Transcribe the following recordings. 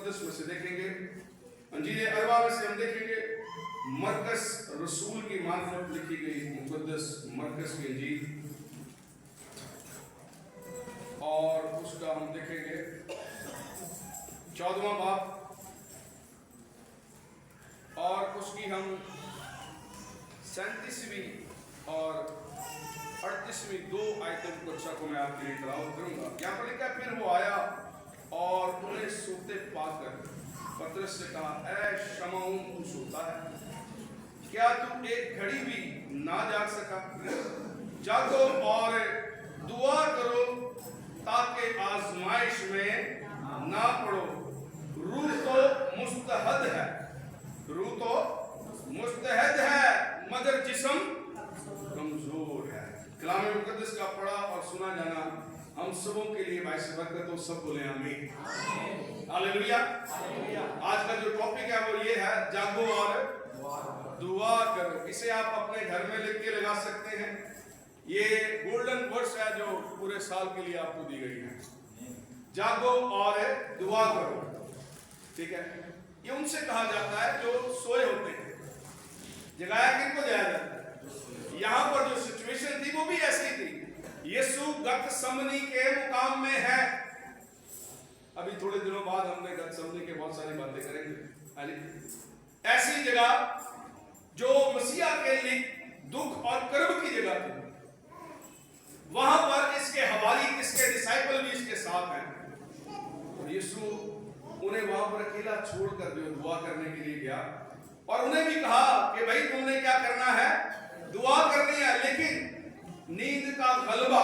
मुकद्दस में से देखेंगे, अंजील अरबा में से हम देखेंगे मरकस रसूल की मार्फत लिखी गई मुकद्दस मरकस की अंजील, और उसका हम देखेंगे 14वां बाब, और उसकी हम 37वीं और 38वीं 2 आयतों को अच्छा को मैं आपके लिए तलावत करूंगा। यहाँ पर लिखा, फिर वो आया और उन्हें सोते पाकर पतरस से कहा, ऐ शमऊन तू सोता है, क्या तू एक घड़ी भी ना जाग सका? जागो और दुआ करो ताकि आजमाइश में ना पड़ो। रूह तो मुस्तहद है, रूह तो मुस्तहद है, मगर जिस्म कमजोर है। कलाम मुकद्दस का पढ़ा और सुना जाना हम सबों के लिए बाइस बरकत हो। सब बोले आमीन, हालेलुया। आज का जो टॉपिक है वो ये है, जागो और दुआ करो। इसे आप अपने घर में लिख के लगा सकते हैं। ये गोल्डन वर्स है जो पूरे साल के लिए आपको दी गई है। जागो और दुआ करो, ठीक है। ये उनसे कहा जाता है जो सोए होते हैं। जगाया किनको जाया जाता है? यहाँ पर जो सिचुएशन थी वो भी ऐसी थी। यीशु गतसमनी के मुकाम में है। अभी थोड़े दिनों बाद हमने गतसमनी के बहुत सारी बातें करेंगे। ऐसी जगह जो मसीहा के लिए दुख और कर्ब की जगह थी, वहां पर इसके हवारी, इसके डिसाइपल भी इसके साथ हैं। और यीशु उन्हें वहां पर अकेला छोड़कर जो दुआ करने के लिए गया, और उन्हें भी कहा कि भाई तुमने क्या करना है? दुआ करनी है। लेकिन नींद का गलबा,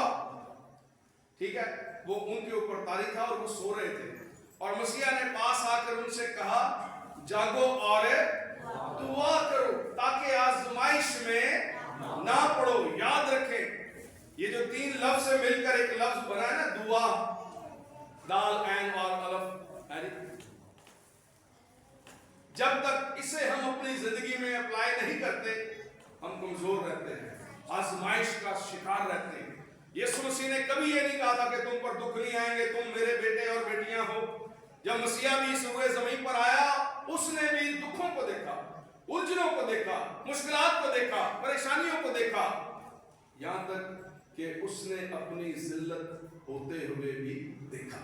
ठीक है, वो उनके ऊपर तारी था और वो सो रहे थे। और मसीहा ने पास आकर उनसे कहा, जागो और दुआ करो ताकि आजमाइश में ना पड़ो। याद रखें, ये जो 3 लफ्ज से मिलकर एक लफ्ज बना है ना, दुआ, दाल ऐन और अलफ, जब तक इसे हम अपनी जिंदगी में अप्लाई नहीं करते, हम कमजोर रहते हैं, आजमाइश का शिकार रहते हैं। यीशु मसीह ने कभी ये नहीं कहा था कि तुम पर दुख नहीं आएंगे, तुम मेरे बेटे और बेटियां हो। जब मसीहा भी इस रूए जमीन पर आया, उसने भी दुखों को देखा, उलझनों को देखा, मुश्किलात को देखा, परेशानियों को देखा, यहां तक कि उसने अपनी जिल्लत होते हुए भी देखा।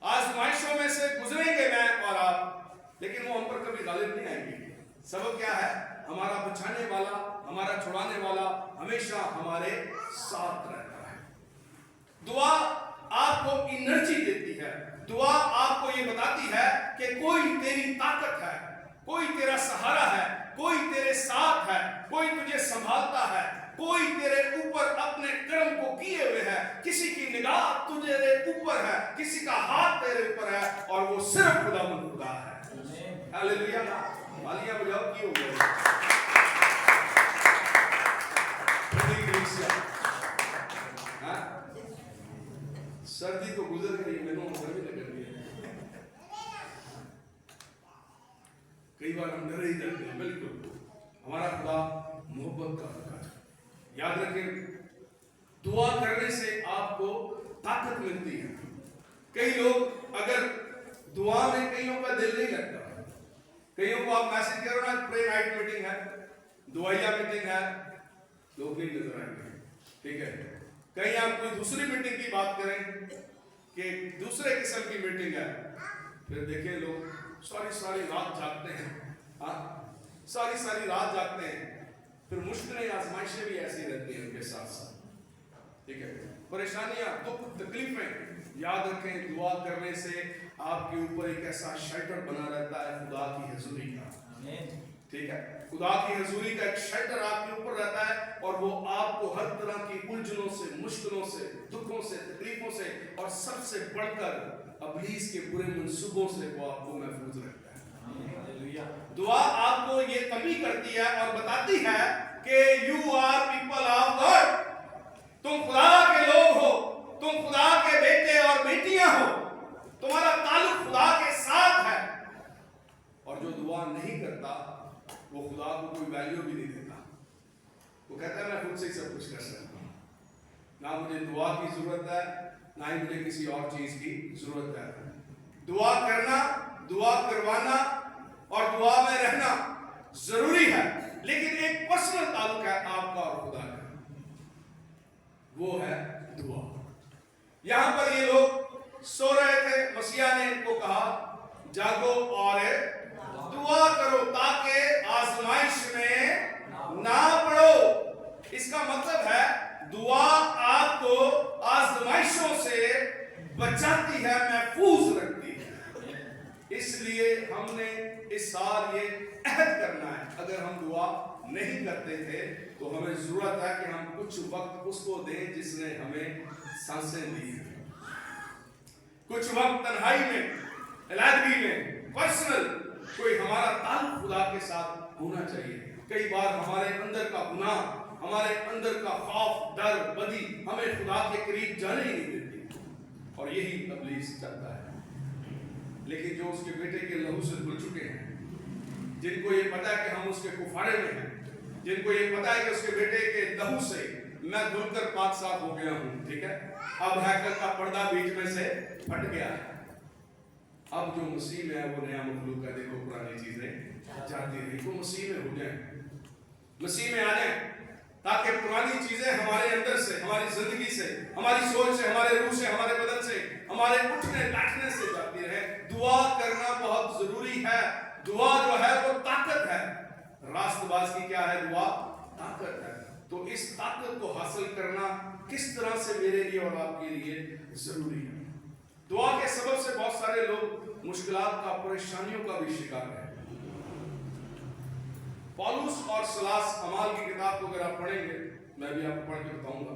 आजमाइशों में से गुजरेंगे मैं और आप, लेकिन वो हम पर कभी गालिब नहीं आएंगे। सबब क्या है? हमारा बचाने वाला, हमारा छुड़ाने वाला हमेशा हमारे साथ रहता है। दुआ आपको एनर्जी देती है। दुआ आपको ये बताती है कि कोई तेरी ताकत है, कोई तेरा सहारा है, कोई तेरे साथ है, कोई तुझे संभालता है, कोई तेरे ऊपर अपने कर्म को किए हुए है, किसी की निगाह तुझे ऊपर है, किसी का हाथ तेरे ऊपर है, और वो सिर्फ खुदावंद खुदा है। हालेलुया। तालियां बजाओ, की हो गया। सर्दी तो गुजर गई, मैंने गर्मी लग रही है। कई बार हम डर ही जाते हैं। बिल्कुल, हमारा खुदा मोहब्बत का खुदा है। याद रखें, दुआ करने से आपको ताकत मिलती है। कई लोग अगर दुआ में, कईयों का दिल नहीं लगता, कईयों को आप मैसेज करो ना, प्रे नाइट मीटिंग है, दुआया मीटिंग है, लोग नहीं नजर आएंगे, ठीक है। कहीं आप कोई दूसरी मीटिंग की बात करें कि दूसरे किस्म की मीटिंग है, फिर देखें लोग सारी रात जागते हैं, सारी रात जागते हैं। फिर मुश्किलें, आजमाइशें भी ऐसी रहती हैं उनके साथ साथ, ठीक है, परेशानियां, दुख, तकलीफें। याद रखें, दुआ करने से आपके ऊपर एक ऐसा शेल्टर बना रहता है खुदा की हजूरी का, ठीक है। खुदा की हजूरी का एक शेल्टर आपके ऊपर रहता है, और वो आपको हर तरह की उलझनों से, मुश्किलों से, दुखों से, तकलीफों से, और सबसे बढ़कर इब्लीस के बुरे मंसूबों से वो आपको महफूज रखता है। दुआ आपको ये कमी करती है और बताती है कि you are people of God, तुम खुदा के लोग हो, तुम खुदा के बेटे और बेटियां हो, तुम्हारा ताल्लुक खुदा के साथ है। और जो दुआ नहीं करता वो खुदा को कोई वैल्यू भी नहीं देता। वो कहता है मैं खुद से ही सब कुछ कर सकता हूँ, ना मुझे दुआ की जरूरत है, ना ही मुझे किसी और चीज की जरूरत है। दुआ करना, दुआ करवाना और दुआ में रहना जरूरी है, लेकिन एक पर्सनल ताल्लुक है आपका और खुदा का, वो है दुआ। यहां पर ये लोग सो रहे थे, मसीहा ने इनको कहा जागो और दुआ करो ताकि आजमाइश में ना पड़ो। इसका मतलब है दुआ आपको आजमाइशों से बचाती है, महफूज रखती है। इसलिए हमने इस साल ये अहद करना है, अगर हम दुआ नहीं करते थे तो हमें जरूरत है कि हम कुछ वक्त उसको दें जिसने हमें सांसें दी हैं। कुछ वक्त तन्हाई में, अलहदगी में, पर्सनल कोई हमारा ताल्लुक खुदा के साथ होना चाहिए। कई बार हमारे अंदर का गुनाह, हमारे अंदर का खौफ, डर, बदी हमें खुदा के करीब जाने ही नहीं देती, और यही इब्लीस चाहता है। लेकिन जो उसके बेटे के लहू से धुल चुके हैं, जिनको ये पता है कि हम उसके कुफारे में हैं, जिनको ये पता है कि उसके बेटे के लहू से मैं धुलकर पाक साफ हो गया हूं, ठीक है, अब हैकल का पर्दा बीच में से फट गया है, अब जो मसीह में है वो नया मखलूक है। देखो पुरानी चीजें जाती रही, तो मसीह में हो जाए, मसीह में आ जाए, ताकि पुरानी चीजें हमारे अंदर से, हमारी जिंदगी से, हमारी सोच से, हमारे रूह से, हमारे बदन से, हमारे उठने बैठने से जाती रहे। दुआ करना बहुत जरूरी है। दुआ जो है वो ताकत है। रास्तबाज की क्या है? दुआ ताकत है। तो इस ताकत को हासिल करना किस तरह से मेरे लिए और आपके लिए जरूरी है। दुआ के सबब से बहुत सारे लोग मुश्किलात का, परेशानियों का भी शिकार है। पौलुस और सिलास अमाल की किताब को अगर आप पढ़ेंगे, मैं भी आपको पढ़ के बताऊंगा,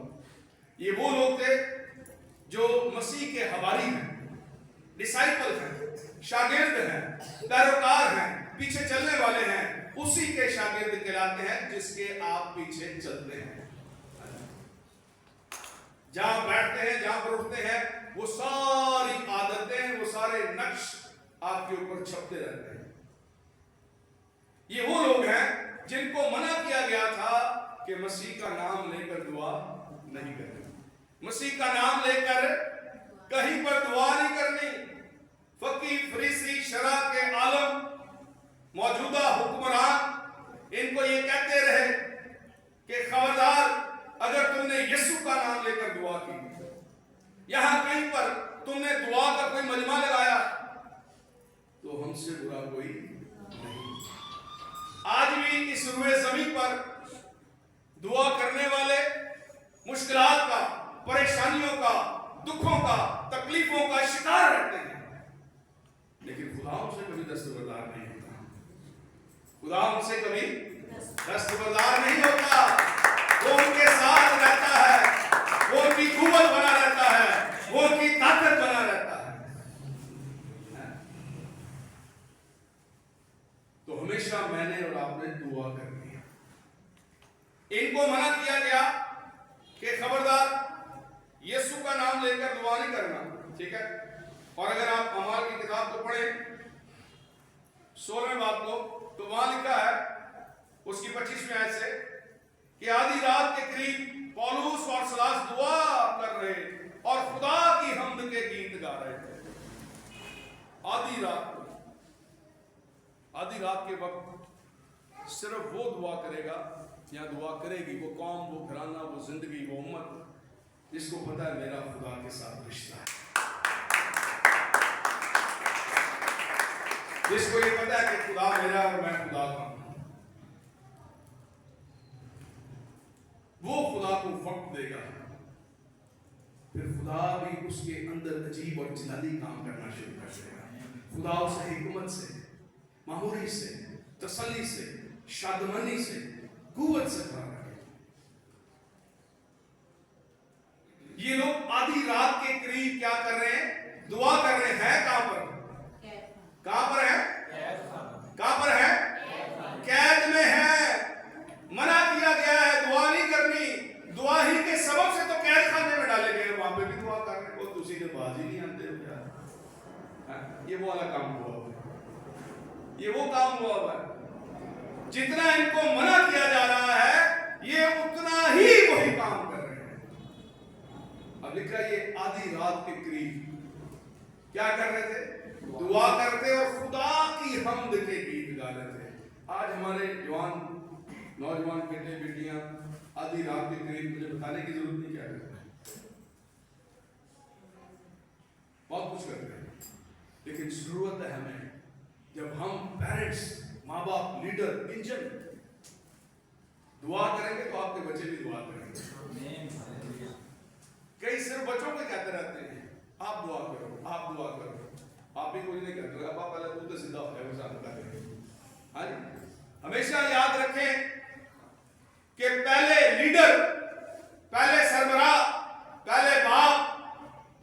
ये वो लोग थे जो मसीह के हवारी हैं, डिसाइपल हैं, शागिर्द हैं, पैरोकार हैं, पीछे चलने वाले हैं, उसी के शागिर्द कहलाते हैं जिसके आप पीछे चलते हैं। जहां बैठते हैं, जहां पर उठते हैं, वो सारी आदतें, वो सारे नक्श आपके ऊपर छपते रहते हैं। ये वो लोग हैं जिनको मना किया गया था कि मसीह का नाम लेकर दुआ नहीं करनी, मसीह का नाम लेकर कहीं पर दुआ नहीं करनी। फकीर, फरीसी, शरा के आलम, मौजूदा हुक्मरान इनको ये कहते रहे कि खबरदार, अगर तुमने यीशु का नाम लेकर दुआ की, यहां कहीं पर तुमने दुआ का कोई मजमा लगाया, तो हमसे बुरा कोई नहीं। आज भी इस रुए जमीन पर दुआ करने वाले मुश्किलात का, परेशानियों का, दुखों का, तकलीफों का शिकार रहते हैं, लेकिन खुदा उनसे कभी दस्तबरदार नहीं होता। खुदा उनसे कभी दस्तबरदार नहीं होता। वो उनके साथ रहता है, वो उनकी कुव्वत बना रहता है, वो उनकी ताकत बना रहता है। तो हमेशा मैंने और आपने दुआ करनी है। इनको मना किया गया कि खबरदार यीशु का नाम लेकर दुआ नहीं करना, ठीक है। और अगर आप अमाल की किताब को पढ़ें 16वें बाब को, तो वहां लिखा है उसकी 25वीं आयत से कि आधी रात के करीब पौलुस और सिलास दुआ कर रहे और खुदा की हम्द के गीत गा रहे थे। आधी रात के वक्त सिर्फ वो दुआ करेगा या दुआ करेगी वो कौम, वो घराना, वो जिंदगी, वो उम्मत जिसको पता है मेरा खुदा के साथ रिश्ता है, जिसको ये पता है कि खुदा मेरा और मैं खुदा का हूं। वो खुदा को वक्त देगा, फिर खुदा भी उसके अंदर अजीब और जलाली काम करना शुरू कर देगा। खुदा उसे हिकमत से, मामूरी से, तसल्ली से, शादमानी से, कुव्वत से भरा रहे। ये लोग आधी रात के करीब क्या कर रहे हैं? दुआ कर रहे हैं। कहां पर? कहां पर है? कहां पर है? कैद में है। मना किया गया है, दुआ नहीं करनी। दुआ ही के सबब से तो कैद खाने में डाले गए, वहां पे भी दुआ कर रहे हो, तुसी के बाज ही नहीं आते हो क्या? ये वो वाला काम हुआ है, ये वो काम हुआ है। जितना इनको मना किया जा रहा है, ये उतना ही वही काम कर रहे हैं। अब लिख रहा है ये आधी रात के करीब क्या कर रहे थे? दुआ करते और खुदा की हमद के गीत गाते थे। आज हमारे जवान नौजवान बेटे बेटियां आधी रात के करीब, मुझे बताने की जरूरत नहीं क्या करते हैं, बहुत कुछ करते हैं, लेकिन जरूरत है हमें, जब हम पेरेंट्स, माँ बाप, लीडर, इंजन दुआ करेंगे तो आपके बच्चे भी दुआ करेंगे। कई सिर्फ बच्चों को कहते रहते हैं आप दुआ करो, आप दुआ करो, आप भी कुछ नहीं करते, अब आप पहले खुद तो सीधा हो जाए बता करेंगे। हाँ जी, हमेशा याद रखें कि पहले लीडर, पहले सरबराह, पहले बाप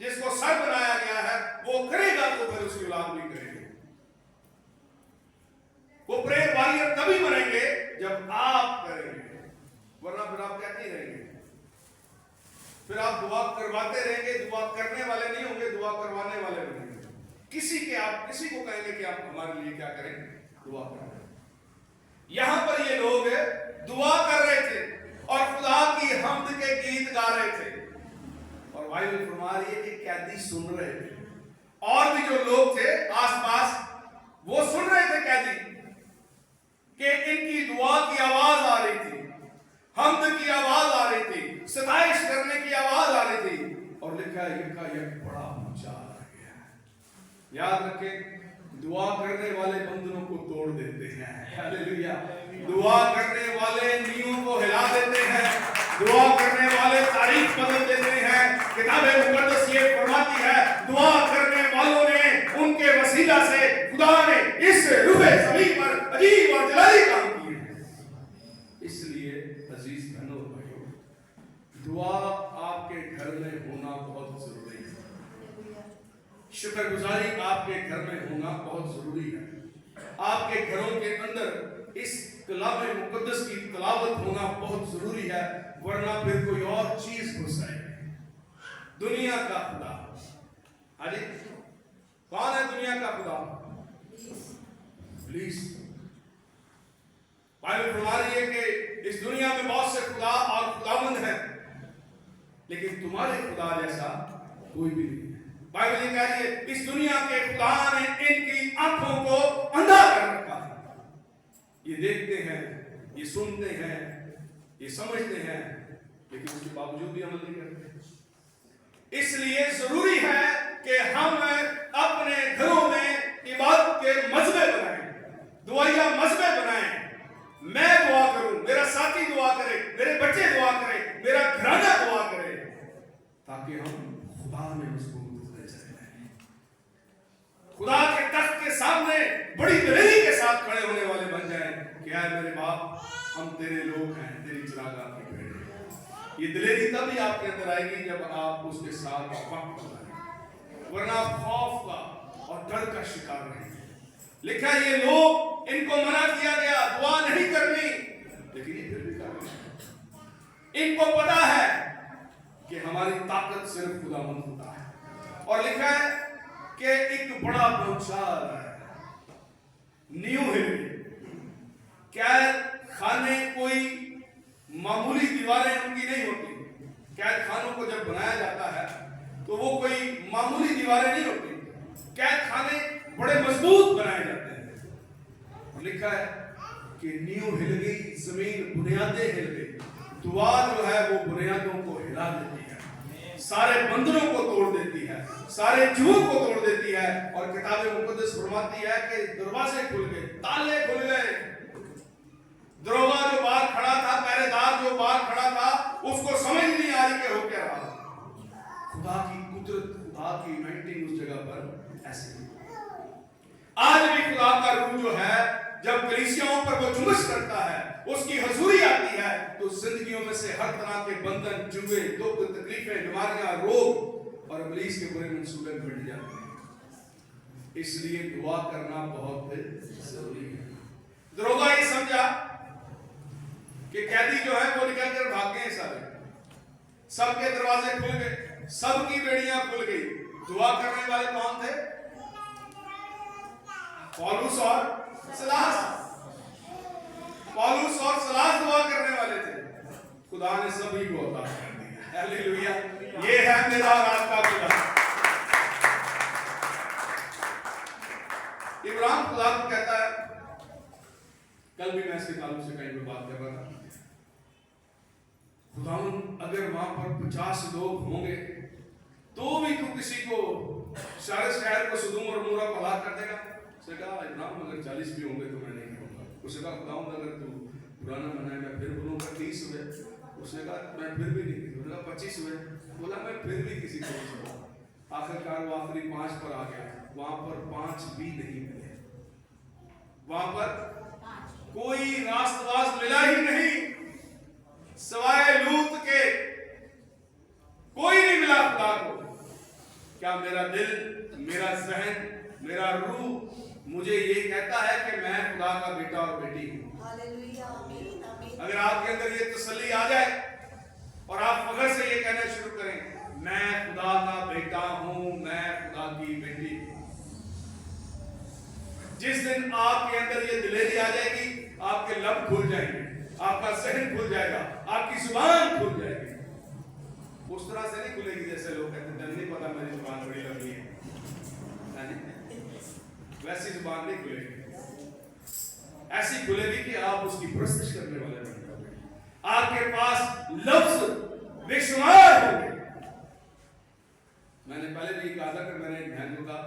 जिसको सर बनाया गया है वो करेगा तो फिर उसकी औलाद भी करेगी। वो प्रेयर वॉरियर तभी बनेंगे जब आप करेंगे, वरना फिर आप कहते ही रहेंगे, फिर आप दुआ करवाते रहेंगे, दुआ करने वाले नहीं होंगे, दुआ करवाने वाले बनेंगे। आप किसी को कहेंगे कि आप हमारे लिए क्या करें, दुआ करें। यहां पर ये लोग दुआ कर रहे थे और खुदा की हम्द के गीत गा रहे थे, और बाइबल फरमा रही है कि कैदी सुन रहे थे, और भी जो लोग थे आसपास वो सुन रहे थे कैदी कि इनकी दुआ की आवाज आ रही थी, हम्द की आवाज आ रही थी, सताइश करने की आवाज आ रही थी, और लिखा है यकायक बड़ा भूचाल आ गया। याद रखें, दुआ करने वाले बंधनों को तोड़ देते हैं। हालेलुया। दुआ करने वाले नींवों को हिला देते हैं, दुआ करने वाले तारीख बदल देते हैं। किताबे मुकद्दस ये फरमाती है, दुआ करने वालों ने, उनके वसीला से खुदा ने इस रूहे ज़मीन पर अजीब और जलाली काम किए हैं। इसलिए अजीज बहनों और भाइयों, दुआ आपके घर में होना बहुत जरूरी है। शुक्रगुजारी आपके घर में होना बहुत जरूरी है। आपके घरों के अंदर इस कलाम मुकद्दस की तिलावत होना बहुत जरूरी है, वरना फिर कोई और चीज घुस आएगी। दुनिया का खुदा, हाँ जी, कौन है दुनिया का खुदा? इब्लीस। बाइबल फरमा रही है कि इस दुनिया में बहुत से खुदा और खुदावंद हैं, लेकिन तुम्हारे खुदा जैसा कोई भी नहीं है। बाइबल ये कह रही है, इस दुनिया के खुदा ने इनकी आंखों को अंधा कर रखा है। ये देखते हैं, ये सुनते हैं, ये समझते हैं, लेकिन उसके बावजूद भी अमल नहीं करते। इसलिए जरूरी है कि हम अपने घरों में इबादत के मजबे बनाएं, दुआया मजबे बनाएं। मैं दुआ करूं, मेरा साथी दुआ करे, मेरे बच्चे दुआ करें, मेरा घराना दुआ करे, ताकि हम खुदा में मजबूत होते चले, खुदा के तख्त के सामने बड़ी दलेरी के साथ खड़े होने वाले बन जाएं कि यार मेरे बाप, हम तेरे लोग हैं, तेरी चिरागाह की भेड़। ये दलेरी तभी आपके अंदर आएगी जब आप उसके साथ वक्त गुजारें, वरना खौफ का और डर का शिकार रहेंगे। लिखा ये लोग, इनको मना किया गया दुआ नहीं करनी, लेकिन ये फिर भी कर रहे हैं। इनको पता है कि हमारी ताकत सिर्फ खुदावंद होता है, और लिखा है कि एक बड़ा भूचाल है, नींव हिल गई। कैद खाने कोई मामूली दीवारें उनकी नहीं होती। कैद खानों को जब बनाया जाता है तो वो कोई मामूली दीवारें नहीं होती, कैद खाने बड़े मजबूत बनाए जाते हैं। लिखा है कि नींव हिल गई, जमीन बुनियादें हिल गई। दुआ जो है वो बुनियादों को हिला देती है, सारे बंधनों को तोड़ देती है, सारे जुओं को तोड़ देती है। और किताबे मुकद्दस फरमाती है कि दरवाजे खुल गए, ताले खुल गए। दरोगा जो बाहर खड़ा था, पहरेदार जो बाहर खड़ा था, उसको समझ नहीं आ रही कि हो क्या रहा। खुदा की कुदरत, खुदा की इवेंटिंग उस जगह पर ऐसे। आज भी खुदा का रूह जो है जब कलीसियाओं पर वो जुलूस करता है, उसकी हजूरी आती है, तो जिंदगियों में से हर तरह के बंधन, जुए, दुख, तकलीफें, बीमारियां, रोग और इब्लीस के बुरे मंसूबे मिट जाते हैं। इसलिए दुआ करना बहुत जरूरी है। दरोगा ये समझा कि कैदी जो है वो निकल कर भाग गए, सारे सबके दरवाजे खुल गए, सबकी बेड़ियां खुल गई। दुआ करने वाले कौन थे? पौलुस और सिलास। पौलुस और सिलास दुआ करने वाले थे। खुदा ने सभी को अता कर दिया। हालेलुया। ये है मेरा और आपका खुदा। इब्राहिम खुदा को कहता है, कल भी मैं इसके ताल्लुक से कहीं पे बात कर रहा था, खुदावन अगर वहां पर 50 लोग होंगे तो भी तू किसी को सारे शहर को सुदूम और अमोरा को हलाक कर देगा? उसने कहा इब्राहिम अगर 40 भी होंगे तो मैं नहीं करूंगा। उसने कहा खुदावन अगर तू पुराना बनाए मैं फिर बोलूंगा 30 हुए। उसने कहा मैं फिर भी नहीं, उसने कहा 25 हुए, बोला मैं फिर भी किसी को नहीं छोड़ा। आखिरकार वो आखिरी 5 पर आ गया, वहां पर 5 भी नहीं मिले, वहां पर कोई रास्तबाज मिला ही नहीं सवाए लूत के, कोई नहीं मिला खुदा को। क्या मेरा दिल, मेरा जहन, मेरा रूह मुझे ये कहता है कि मैं खुदा का बेटा और बेटी हूं? अगर आपके अंदर ये तसल्ली आ जाए और आप फख्र से ये कहना शुरू करें, मैं खुदा का बेटा हूं, मैं खुदा की बेटी हूं, जिस दिन आपके अंदर ये दिलेरी आ जाएगी, आपके लब खुल जाएंगे, आपका सहन खुल जाएगा, आपकी जुबान खुल जाएगी। उस तरह से नहीं खुलेगी जैसे लोग कहते हैं नहीं पता मेरी जुबान बड़ी लंबी है, वैसी जुबान नहीं खुलेगी। ऐसी खुलेगी कि आप उसकी प्रस्तुत करने वाले बन जाओगे, आपके पास लफ्ज बेशुमार होंगे। मैंने पहले भी कहा था कि मैंने एक बहन को कहा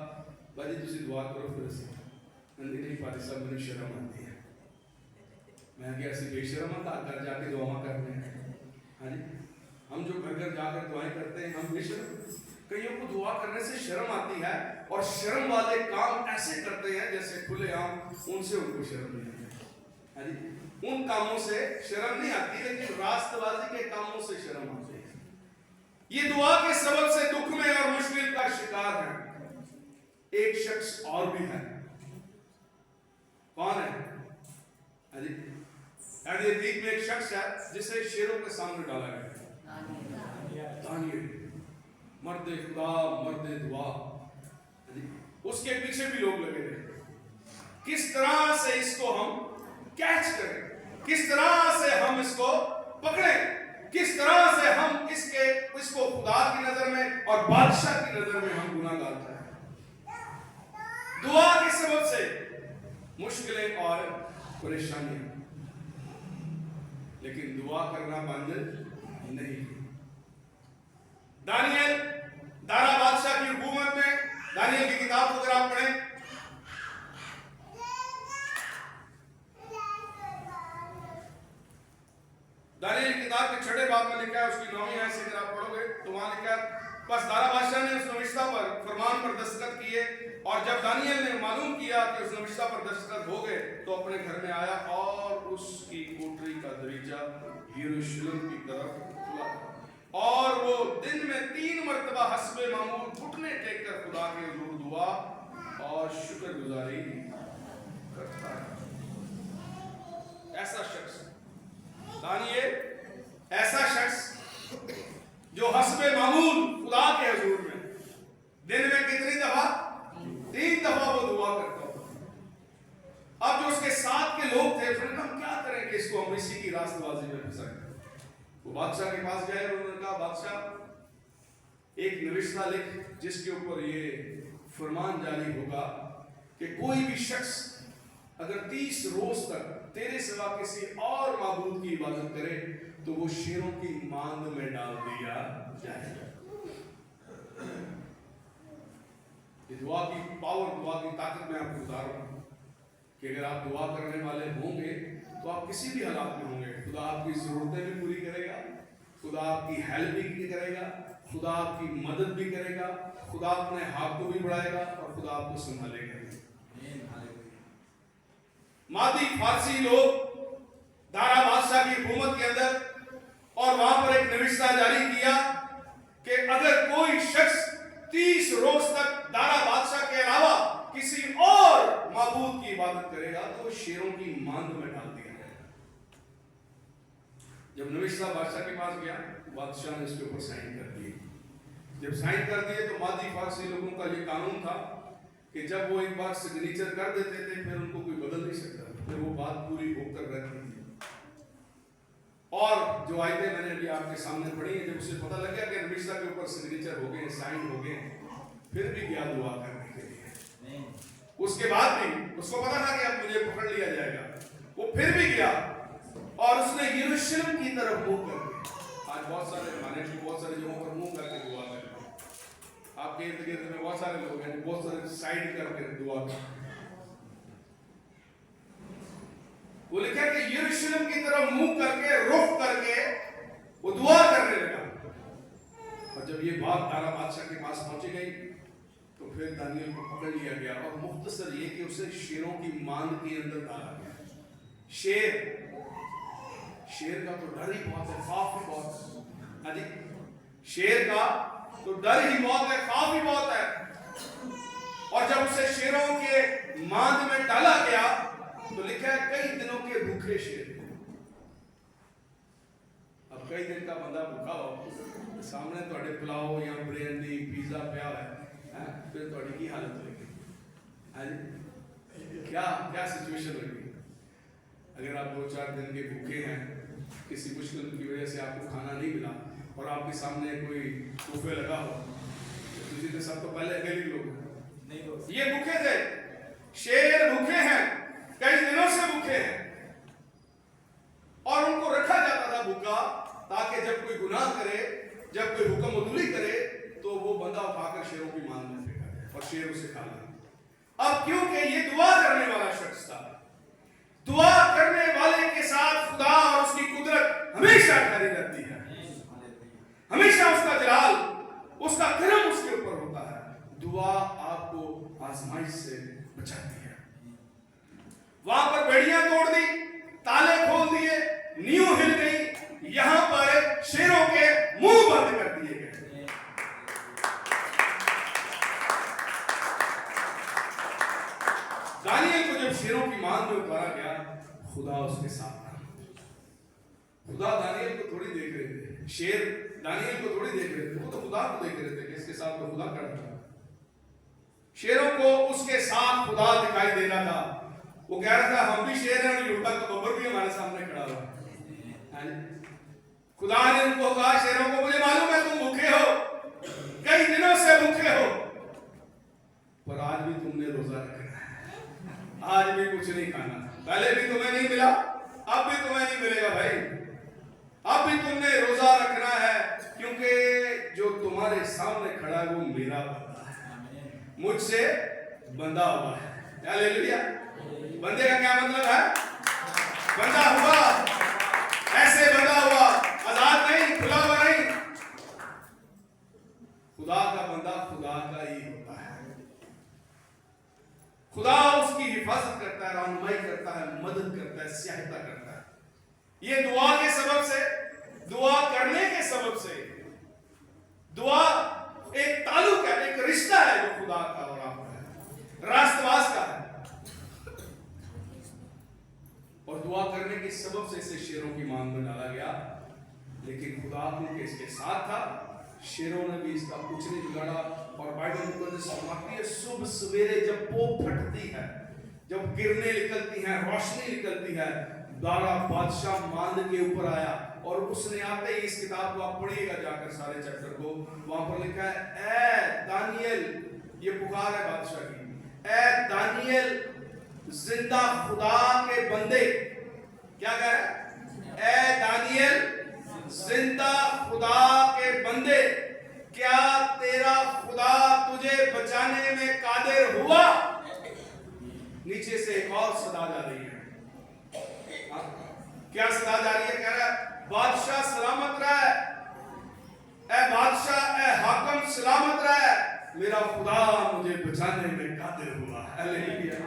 भाजी तुसी दुआ करो, फिर से नहीं पाती सब मुझे शर्म आती है। मैं क्या ऐसी बेशर्म था घर जाके दुआ करते हैं? हाँ जी, हम जो घर घर जाकर दुआएं करते हैं हम बेशर्म? कईयों को दुआ करने से शर्म आती है और शर्म वाले काम ऐसे करते हैं जैसे खुलेआम उनसे उनको शर्म नहीं आती। हाँ जी, उन कामों से शर्म नहीं आती, लेकिन रास्तबाजी के कामों से शर्म आती है। ये दुआ के सबब से दुख में और मुश्किल का शिकार है। एक शख्स और भी है, कौन है? हाँ जी, अदीब में एक शख्स है जिसे शेरों के सामने डाला गया, दानियल, मर्दे खुदा, मर्दे दुआ। उसके पीछे भी लोग लगे थे, किस तरह से इसको हम कैच करें, किस तरह से हम इसको पकड़ें, किस तरह से हम इसको खुदा की नजर में और बादशाह की नजर में हम गुनाहगार ठहराएं। दुआ के सबब से मुश्किलें और परेशानियां, लेकिन दुआ करना बंद नहीं। दानियल दारा बादशाह की हुकूमत में, दानियल की किताब को अगर आप पढ़ें, दानियल की किताब के 6 बाब में लिखा है, उसकी 9वीं आयत से अगर आप पढ़ोगे तो वहां लिखा है बस दारा बादशाह ने उस नविश्ता पर फरमान पर दस्तखत किए, और जब दानियल ने मालूम किया कि उस नविश्ता पर दस्तखत हो गए तो अपने घर में आया और उसकी कोठरी का दरीचा यरूशलेम की तरफ खुला, और वो दिन में 3 मरतबा हस्बे मामूल घुटने टेक कर खुदा के हुजूर दुआ और शुक्रगुजारी करता है। ऐसा शख्स दानियल, ऐसा शख्स जो हस्बे मामूल खुदा के हुजूर में दिन में कितनी दफा? 3 दफा वो दुआ करता था। अब जो उसके साथ के लोग थे उन्होंने कहा क्या करें कि इसको हम इसी की रास्तबाजी में फंसाएं। वो बादशाह के पास गए और उन्होंने कहा बादशाह एक नविश्ता लिख जिसके ऊपर ये फरमान जारी होगा कि कोई भी शख्स अगर 30 रोज तक तेरे सिवा किसी और माबूद की इबादत करे तो वो शेरों की मांद में डाल दिया जाएगा। दुआ की पावर, दुआ की ताकत में आपको बता रहा हूं कि अगर आप दुआ करने वाले होंगे तो आप किसी भी हालात में होंगे, खुदा आपकी जरूरतें भी पूरी करेगा, खुदा आपकी हेल्प भी करेगा, खुदा आपकी मदद भी करेगा, खुदा अपने हाथ को भी बढ़ाएगा और खुदा आपको संभालेगा। मादी फारसी लोग दारा बादशाह की हुकूमत के अंदर, और वहां पर एक नविश्ता जारी किया कि अगर कोई शख्स 30 रोज तक दारा बादशाह के अलावा किसी और माबूद की इबादत करेगा तो वो शेरों की मांद में डाल दिया जाएगा। जब नविश्ता बादशाह के पास गया, बादशाह ने इसके ऊपर साइन कर दिए। जब साइन कर दिए तो मादी फारसी लोगों का ये कानून था कि जब वो एक बार सिग्नेचर कर देते थे फिर उनको कोई बदल नहीं सकता, फिर वो बात पूरी होकर रहती थी। और जो आयतें मैंने अभी आपके सामने पढ़ी है, जब उसे पता लग गया कि नविश्ता के ऊपर सिग्नेचर हो गए, साइन हो गए, फिर भी गया दुआ करने के लिए। उसके उसके बाद भी उसको पता था कि अब मुझे पकड़ लिया जाएगा, वो फिर भी गया और उसने यरूशलेम की तरफ मुंह करके, आज बहुत सारे माने बहुत सारे जगहों पर मुंह करके दुआ करते हैं, आपके इर्द गिर्द में बहुत सारे लोग हैं बहुत सारे साइड करके दुआ करते हैं। वो लिखा कि यरूशलेम की तरफ मुंह करके रुख करके वो दुआ करने लगा। और जब ये बात दारा बादशाह के पास पहुंची गई तो फिर दानियल को पकड़ लिया गया और मुख्तसर ये कि उसे शेरों की मांद के अंदर डाला गया। शेर का तो डर ही बहुत है, खौफ ही बहुत अधिक, शेर का तो डर ही बहुत है, खौफ ही बहुत है। और जब उसे शेरों के मांद में डाला गया तो लिखा है कई दिनों के भूखे शेर। अब कई दिन का बंदा भूखा हो, सामने थोड़े पुलाव या बिरयानी पिज्जा पिया है, फिर थोड़ी की हालत होगी, क्या क्या सिचुएशन होगी। अगर आप 2-4 दिन के भूखे हैं, किसी मुश्किल की वजह से आपको खाना नहीं मिला और आपके सामने कोई तोहफे लगा हो, तो जिसने सब तो पहले अकेले लोग नहीं हो, ये भूखे थे, शेर भूखे हैं, कई दिनों से भूखे हैं और उनको रखा जाता था भूखा ताकि जब कोई गुनाह करे, जब कोई हुक्म अदूली करे तो वो बंदा उठाकर शेरों की मांग में फेंका जाए और शेर उसे खा ले। अब क्योंकि ये दुआ करने वाला शख्स था, दुआ करने वाले के साथ खुदा और उसकी कुदरत हमेशा खड़ी रहती है, हमेशा उसका जलाल उसका करम उसके ऊपर होता है। दुआ आपको आजमाइश से बचाती है। वहां पर बेड़ियां तोड़ दी, ताले खोल दिए, नींव हिल गई, यहां पर शेरों के मुंह बंद कर दिए गए। दानियल को जब शेरों की मांद में उतारा गया, खुदा उसके साथ था। खुदा दानियल को थोड़ी देख रहे थे, शेर दानियल को थोड़ी देख रहे थे, वो तो खुदा को देख रहे थे कि इसके साथ तो खुदा खड़ा था। शेरों को उसके साथ खुदा दिखाई देना था। वो कह रहा था हम भी शेर हैं और यहूदा का बब्बर भी हमारे सामने खड़ा हुआ है। खुदा ने उनको कहा, शेरों को मुझे मालूम है तुम भूखे हो, कई दिनों से भूखे हो, पर आज भी तुमने रोजा रखना है, आज भी कुछ नहीं खाना। पहले भी तुम्हें नहीं मिला, अब भी तुम्हें नहीं मिलेगा भाई, अब भी तुमने रोजा रखना है, क्योंकि जो तुम्हारे सामने खड़ा है वो मेरा बंदा है, मुझसे बंधा हुआ है। हालेलुया। बंदे का क्या मतलब है? बंधा हुआ, ऐसे बंधा हुआ, आजाद नहीं, खुला हुआ नहीं। खुदा का बंदा खुदा का ही होता है। खुदा उसकी हिफाजत करता है, रहनुमाई करता है, मदद करता है, सहायता करता है। ये दुआ के सबब से, दुआ करने के सबब से, दुआ एक ताल्लुक है, एक रिश्ता है जो खुदा का और आपका है, रास्तवास का है। और दुआ करने के सबब से इसे शेरों की मांग में डाला गया, लेकिन खुदा क्योंकि इसके साथ था, शेरों ने भी इसका कुछ नहीं बिगाड़ा। और बाइबल मुकद्दस फरमाती है सुबह सवेरे जब पोप फटती है, जब किरणें निकलती हैं, रोशनी निकलती है, दारा बादशाह मांद के ऊपर आया और उसने आते ही, इस किताब को आप पढ़िएगा जाकर सारे चैप्टर को, वहां पर लिखा है ए दानियल, ये पुकार है बादशाह की, ए दानियल जिंदा खुदा के बंदे, क्या कह रहा है? ए दानियल जिंदा खुदा के बंदे, क्या तेरा खुदा तुझे बचाने में कादिर हुआ? नीचे से एक और सदा जा रही है। क्या सदा जा रही है? कह रहा है बादशाह सलामत रहे, ए बादशाह, ए हाकम सलामत रहे, मेरा खुदा मुझे बचाने में कादिर हुआ। हालेलुया।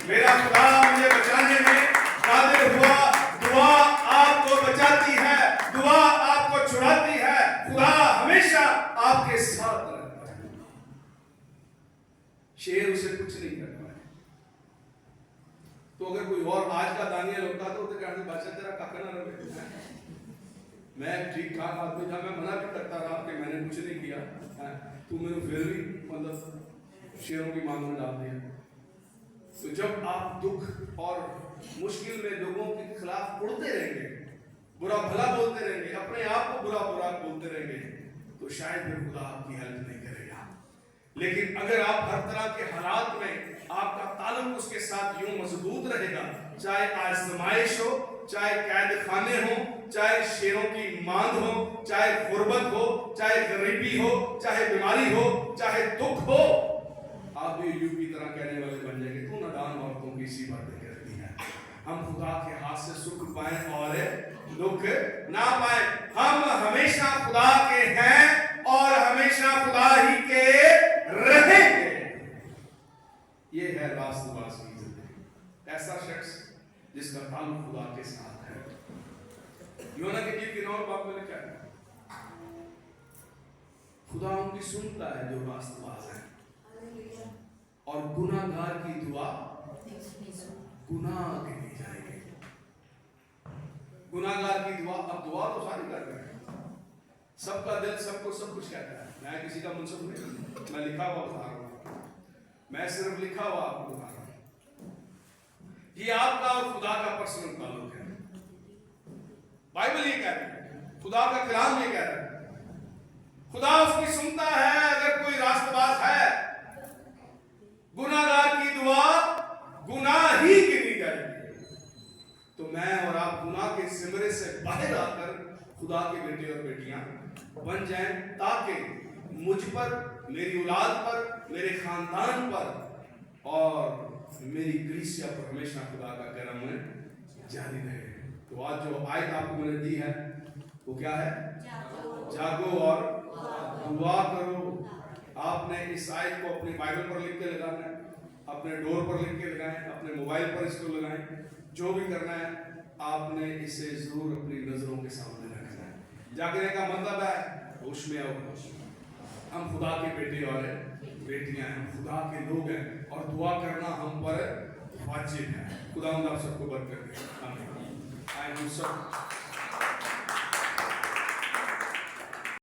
मेरा खुदा मुझे बचाने में कादिर हुआ। दुआ आपको बचाती है, दुआ आपको छुड़ाती है, खुदा हमेशा आपके साथ रहता है। शेर उसे कुछ नहीं करता है। तो अगर कोई और आज का दानियल होता तो कहते बादशाह तेरा काका ना रहे, मैं ठीक ठाक आदमी था, मैं मना भी करता रहा कि मैंने कुछ नहीं किया, तू मैंने फिर भी मतलब शेरों की मांग में डाल दिया। तो जब आप दुख और मुश्किल में लोगों के खिलाफ उड़ते रहेंगे, बुरा भला बोलते रहेंगे, अपने आप को बुरा बुरा बोलते रहेंगे, तो शायद फिर खुदा आपकी हेल्प नहीं करेगा। लेकिन अगर आप हर तरह के हालात में आपका ताल्लुक ताल्लुक उसके साथ यूं मजबूत रहेगा, चाहे आजमाइश हो, चाहे कैद खाने हो, चाहे शेरों की मांद हो, चाहे गुर्बत हो, चाहे गरीबी हो, चाहे बीमारी हो, चाहे दुख हो, आप भी यूं की तरह कहने वाले बन जाएंगे, तू नादान औरतों की सी बातें करती है। हम खुदा के हाथ से सुख पाए और दुख ना पाए। हम हमेशा खुदा के हैं और हमेशा खुदा ही के रहेंगे। ये है रास्तबाज की जिंदगी, ऐसा शख्स जिसका ताल्लुक खुदा के साथ है। यूना के गीत के 9 बाब में लिखा है, खुदा उनकी सुनता है जो रास्तबाज है, और गुनाहगार की दुआ गुनाह के दी जाएगी। गुनाहगार की दुआ, अब दुआ तो सारी कर रहे हैं, सबका दिल सबको सब कुछ कहता है। मैं किसी का मुंसफ नहीं, मैं लिखा हुआ बता रहा हूं, मैं सिर्फ लिखा हुआ आपको बता रहा हूं। ये आपका और खुदा का पर्सनल ताल्लुक है। बाइबल ये कह रही है, खुदा का कलाम ये कह रहा है, खुदा उसकी सुनता है अगर कोई रास्तबाज है। गुनाहगार की दुआ गुनाह ही गिनी जाएगी। तो मैं और आप गुनाह के सिमरे से बाहर आकर खुदा के बेटे और बेटियां बन जाएं, ताकि मुझ पर, मेरी औलाद पर, मेरे खानदान पर और मेरी कलीसिया पर हमेशा खुदा का करम जारी रहे। तो आज जो आयत आपको मैंने दी है वो क्या है? जागो और दुआ करो। आपने इस आयत को अपनी बाइबल पर लिख के लगाना है, अपने डोर पर लिख के लगाएं, अपने मोबाइल पर इसको लगाएं, जो भी करना है आपने इसे जरूर अपनी नजरों के सामने रखना है। जागने का मतलब है होश में आओ। हम खुदा के बेटे और बेटियां हैं, खुदा के लोग हैं, और दुआ करना हम पर वाजिब है। खुदा आप सबको बरकत दे। आमीन। आए हम सब